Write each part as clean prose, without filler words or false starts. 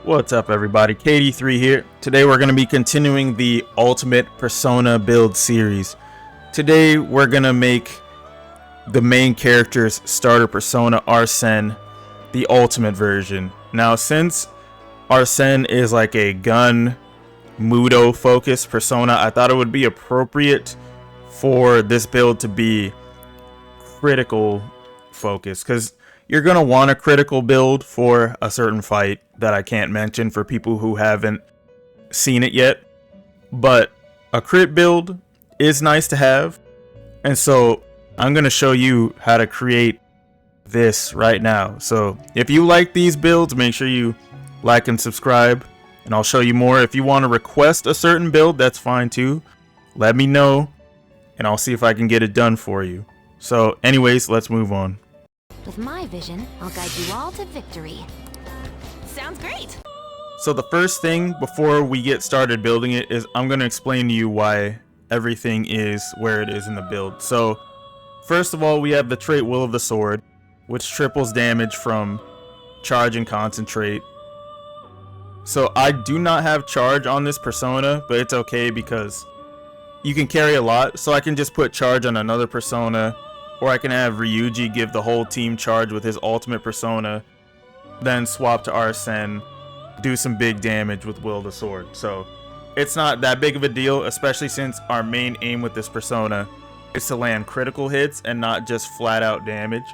What's up everybody, KD3 here. Today we're going to be continuing the Ultimate Persona build series. Today we're going to make the main character's starter persona, Arsene, the ultimate version. Now since Arsene is like a gun Mudo focused persona, I thought it would be appropriate for this build to be critical focused, because you're going to want a critical build for a certain fight that I can't mention for people who haven't seen it yet. But a crit build is nice to have. And so I'm going to show you how to create this right now. So if you like these builds, make sure you like and subscribe, and I'll show you more. If you want to request a certain build, that's fine too. Let me know and I'll see if I can get it done for you. So anyways, let's move on. With my vision, I'll guide you all to victory. Sounds great! So the first thing before we get started building it is I'm going to explain to you why everything is where it is in the build. So first of all, we have the trait Will of the Sword, which triples damage from charge and concentrate. So I do not have charge on this persona, but it's okay because you can carry a lot. So I can just put charge on another persona, or I can have Ryuji give the whole team charge with his ultimate persona, then swap to Arsene, do some big damage with Will of the Sword. So it's not that big of a deal, especially since our main aim with this persona is to land critical hits and not just flat out damage.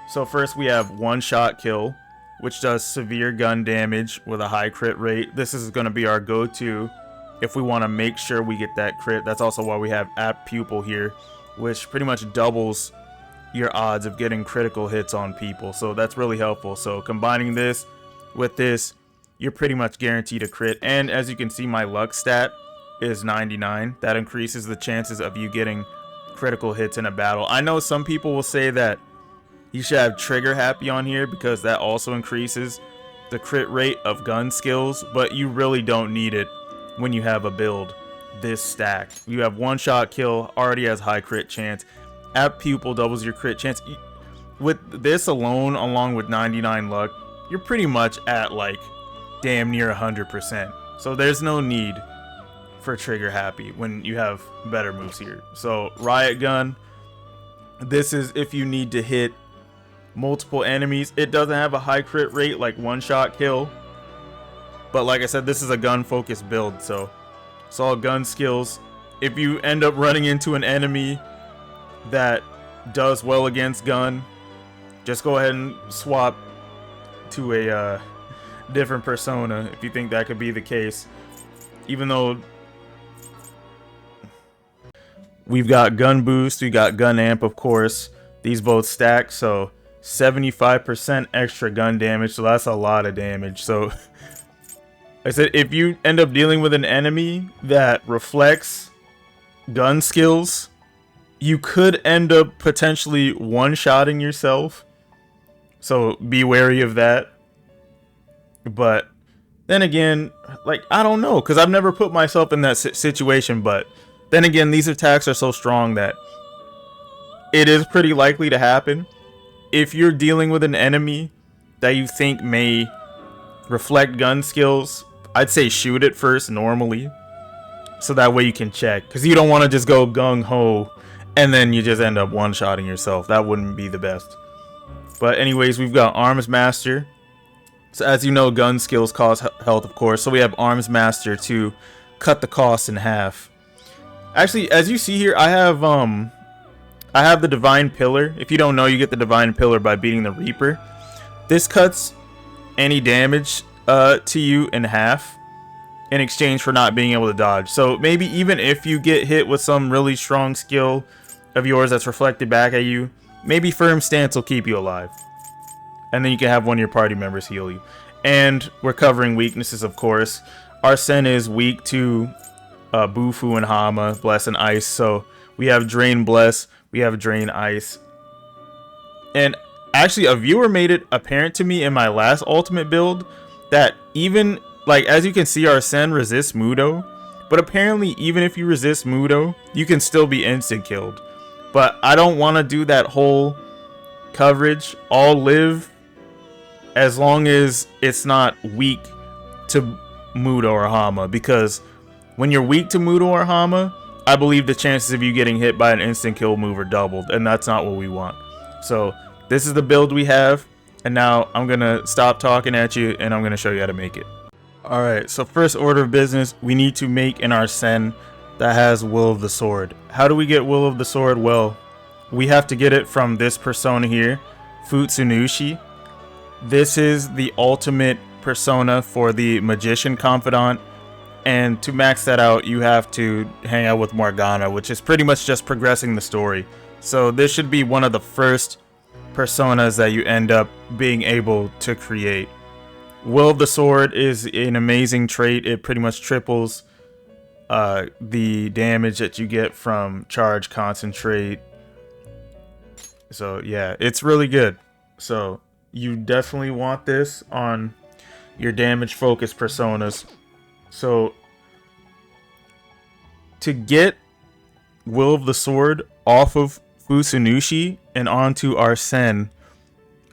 So first we have one shot kill, which does severe gun damage with a high crit rate. This is going to be our go-to if we want to make sure we get that crit. That's also why we have Apt Pupil here, which pretty much doubles your odds of getting critical hits on people. So that's really helpful. So combining this with this, you're pretty much guaranteed a crit. And as you can see, my luck stat is 99. That increases the chances of you getting critical hits in a battle. I know some people will say that you should have trigger happy on here because that also increases the crit rate of gun skills, but you really don't need it when you have a build this stacked. You have one shot kill, already has high crit chance. Apt Pupil doubles your crit chance. With this alone, along with 99 luck, you're pretty much at like damn near 100%. So there's no need for trigger happy when you have better moves here. So Riot Gun, this is if you need to hit multiple enemies. It doesn't have a high crit rate like one shot kill, but like I said, this is a gun focused build, so it's all gun skills. If you end up running into an enemy that does well against gun, just go ahead and swap to a different persona if you think that could be the case. Even though we've got gun boost, we got gun amp, of course. These both stack, so 75% extra gun damage, so that's a lot of damage. So I said, if you end up dealing with an enemy that reflects gun skills, you could end up potentially one-shotting yourself. So be wary of that. But then again, like, I don't know, because I've never put myself in that situation. But then again, these attacks are so strong that it is pretty likely to happen. If you're dealing with an enemy that you think may reflect gun skills, I'd say shoot it first normally, so that way you can check, because you don't want to just go gung-ho and then you just end up one-shotting yourself. That wouldn't be the best. But anyways, we've got Arms Master. So as you know, gun skills cost health, of course, so we have Arms Master to cut the cost in half. Actually, as you see here, I have the Divine Pillar. If you don't know, you get the Divine Pillar by beating the Reaper. This cuts any damage to you in half in exchange for not being able to dodge. So maybe even if you get hit with some really strong skill of yours that's reflected back at you, maybe Firm Stance will keep you alive. And then you can have one of your party members heal you. And we're covering weaknesses, of course. Arsene is weak to Bufu and Hama, Bless and Ice. So we have Drain Bless, we have Drain Ice. And actually, a viewer made it apparent to me in my last ultimate build that even, like, as you can see, Arsene resists Mudo, but apparently even if you resist Mudo, you can still be instant killed. But I don't want to do that whole coverage. I'll live as long as it's not weak to Mudo or Hama, because when you're weak to Mudo or Hama, I believe the chances of you getting hit by an instant kill move are doubled, and that's not what we want. So this is the build we have, and now I'm gonna stop talking at you and I'm gonna show you how to make it. Alright, so first order of business, we need to make an Arsene that has Will of the Sword. How do we get Will of the Sword? Well, we have to get it from this persona here, Futsunushi. This is the ultimate persona for the Magician Confidant, and to max that out, you have to hang out with Morgana, which is pretty much just progressing the story. So this should be one of the first personas that you end up being able to create. Will of the Sword is an amazing trait. It pretty much triples the damage that you get from charge, concentrate. So yeah, it's really good. So you definitely want this on your damage focused personas. So to get Will of the Sword off of Futsunushi and onto Arsene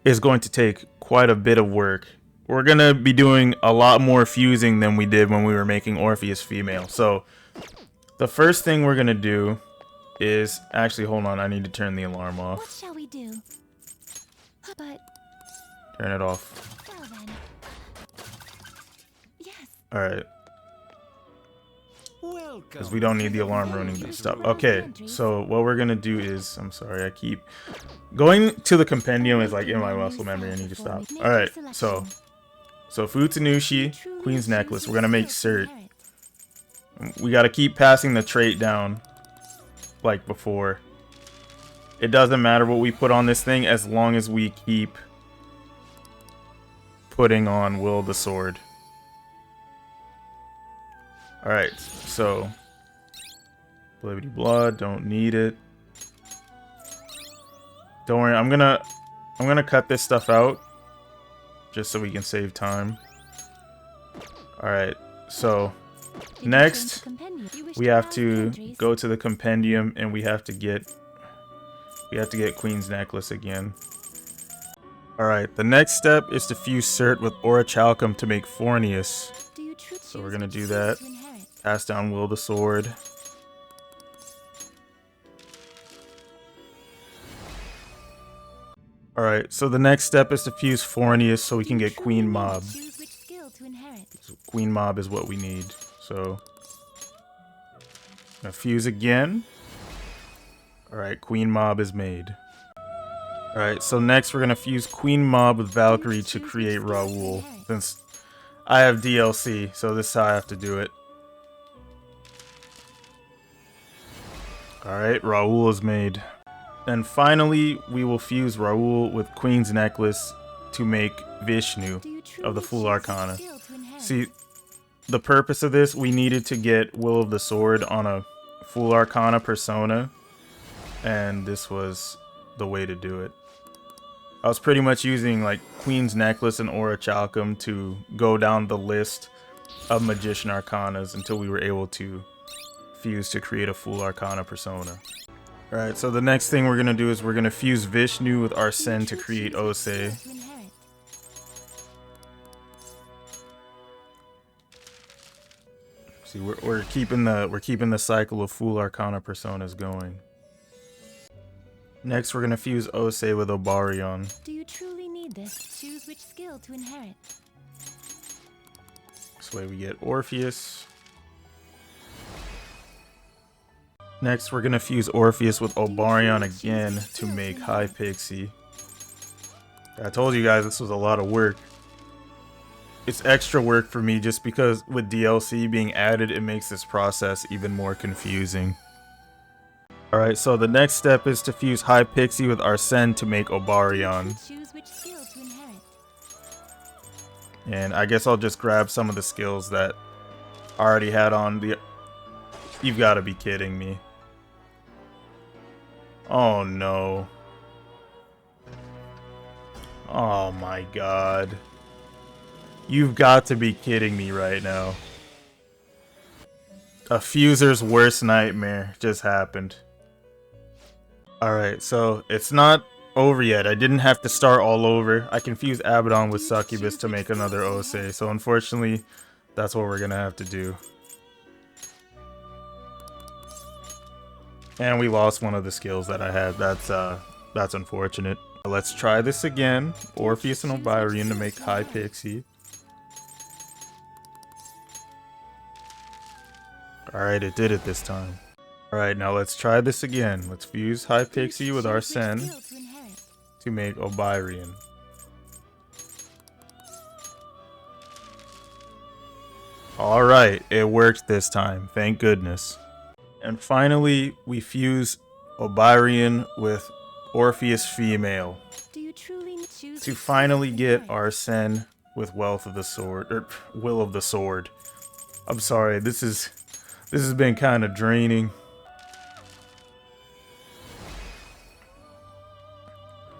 is going to take quite a bit of work. We're going to be doing a lot more fusing than we did when we were making Orpheus female. So the first thing we're going to do is... Actually, hold on. I need to turn the alarm off. What shall we do? But... Turn it off. Well then. Yes. Alright. Because we don't need the alarm ruining that stuff. Okay, so what we're going to do is... I'm sorry, I keep... Going to the compendium is like in my muscle memory. I need to stop. Alright, so Futsunushi, Queen's Necklace. We're going to make Cert. We got to keep passing the trait down like before. It doesn't matter what we put on this thing as long as we keep putting on Will of the Sword. Alright, so Blibbity Blood, don't need it. Don't worry, I'm gonna cut this stuff out just so we can save time. Alright, so next we have to go to the compendium and we have to get Queen's Necklace again. Alright, the next step is to fuse Cert with Orichalcum to make Fornius. So we're gonna do that. Pass down Will the Sword. Alright, so the next step is to fuse Fornius so we can get Queen Mob. So Queen Mob is what we need. So, gonna fuse again. Alright, Queen Mob is made. Alright, so next we're gonna fuse Queen Mob with Valkyrie to create Raoul. Since I have DLC, so this is how I have to do it. Alright, Raoul is made. And finally, we will fuse Raoul with Queen's Necklace to make Vishnu of the Full Arcana. See, the purpose of this, we needed to get Will of the Sword on a Full Arcana persona, and this was the way to do it. I was pretty much using like Queen's Necklace and Orichalcum to go down the list of Magician Arcanas until we were able to fuse to create a Full Arcana persona. Alright, so the next thing we're going to do is we're going to fuse Vishnu with Arsene to create Ose. See, we're keeping the cycle of Full Arcana personas going. Next, we're going to fuse Ose with Obarion. Do you truly need this? Choose which skill to inherit. This way we get Orpheus. Next, we're going to fuse Orpheus with Obarion again to make High Pixie. I told you guys this was a lot of work. It's extra work for me just because with DLC being added, it makes this process even more confusing. Alright, so the next step is to fuse High Pixie with Arsene to make Obarion. And I guess I'll just grab some of the skills that I already had on the... You've got to be kidding me. Oh no. Oh my god. You've got to be kidding me right now. A fuser's worst nightmare just happened. Alright, so it's not over yet. I didn't have to start all over. I confused Abaddon with Succubus to make another Osei, so unfortunately, that's what we're gonna have to do. And we lost one of the skills that I had. That's unfortunate. Let's try this again. Orpheus and Obirion to make High Pixie. Alright, it did it this time. Alright, now let's try this again. Let's fuse High Pixie with Arsene to make Obirion. Alright, it worked this time. Thank goodness. And finally, we fuse Obirion with Orpheus Female to finally get Arsene with Wealth of the Sword, or Will of the Sword. I'm sorry, this has been kind of draining.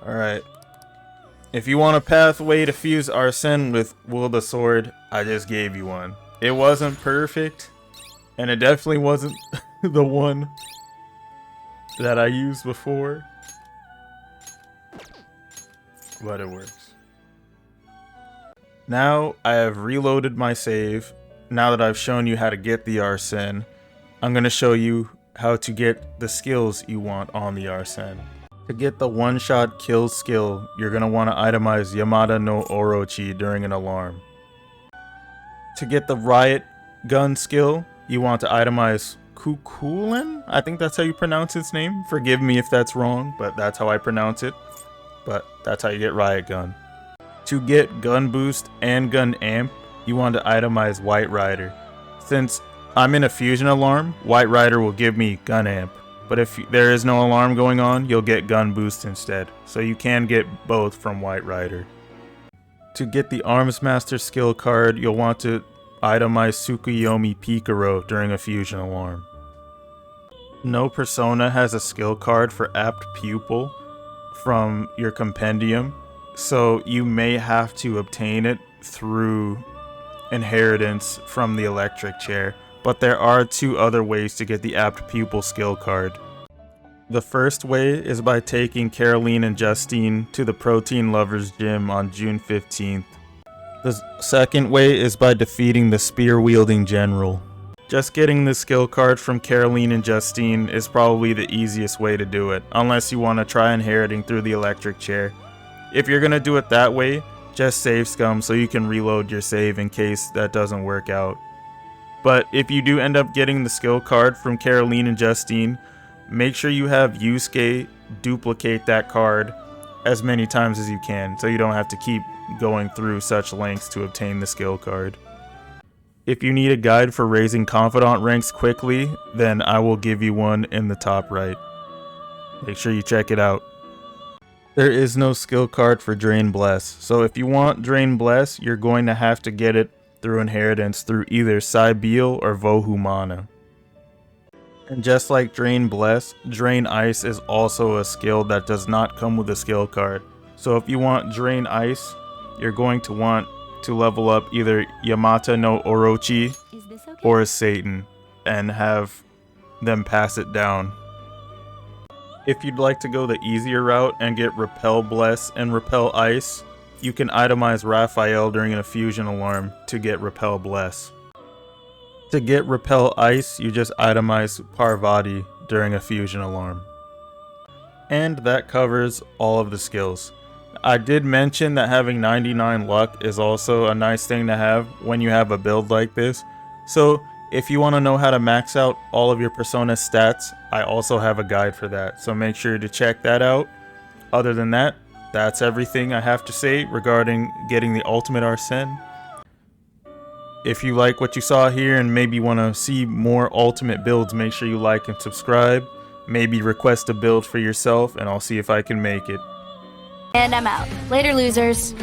Alright. If you want a pathway to fuse Arsene with Will of the Sword, I just gave you one. It wasn't perfect, and it definitely wasn't the one that I used before, but it works. Now I have reloaded my save. Now that I've shown you how to get the Arsene, I'm going to show you how to get the skills you want on the Arsene. To get the one-shot kill skill, you're going to want to itemize Yamada no Orochi during an alarm. To get the riot gun skill, you want to itemize Kukulin? I think that's how you pronounce its name. Forgive me if that's wrong, but that's how I pronounce it. But that's how you get riot gun. To get gun boost and gun amp, you want to itemize White Rider. Since I'm in a fusion alarm, White Rider will give me gun amp. But if there is no alarm going on, you'll get gun boost instead. So you can get both from White Rider. To get the Arms Master skill card, you'll want to itemize Tsukuyomi Pikaro during a fusion alarm. No persona has a skill card for Apt Pupil from your compendium, so you may have to obtain it through inheritance from the electric chair, but there are two other ways to get the Apt Pupil skill card. The first way is by taking Caroline and Justine to the Protein Lovers Gym on June 15th. The second way is by defeating the spear-wielding general. Just getting the skill card from Caroline and Justine is probably the easiest way to do it, unless you want to try inheriting through the electric chair. If you're going to do it that way, just save scum so you can reload your save in case that doesn't work out. But if you do end up getting the skill card from Caroline and Justine, make sure you have Yusuke duplicate that card as many times as you can, so you don't have to keep going through such lengths to obtain the skill card. If you need a guide for raising confidant ranks quickly, then I will give you one in the top right. Make sure you check it out. There is no skill card for Drain Bless, so if you want Drain Bless, you're going to have to get it through inheritance through either Cybeal or Vohumana. And just like Drain Bless, Drain Ice is also a skill that does not come with a skill card. So if you want Drain Ice, you're going to want to level up either Yamata no Orochi or Satan and have them pass it down. If you'd like to go the easier route and get Repel Bless and Repel Ice, you can itemize Raphael during a fusion alarm to get Repel Bless. To get Repel Ice, you just itemize Parvati during a fusion alarm. And that covers all of the skills. I did mention that having 99 luck is also a nice thing to have when you have a build like this. So if you want to know how to max out all of your Persona stats, I also have a guide for that. So make sure to check that out. Other than that, that's everything I have to say regarding getting the Ultimate Arsene. If you like what you saw here and maybe want to see more Ultimate builds, make sure you like and subscribe. Maybe request a build for yourself and I'll see if I can make it. And I'm out. Later, losers.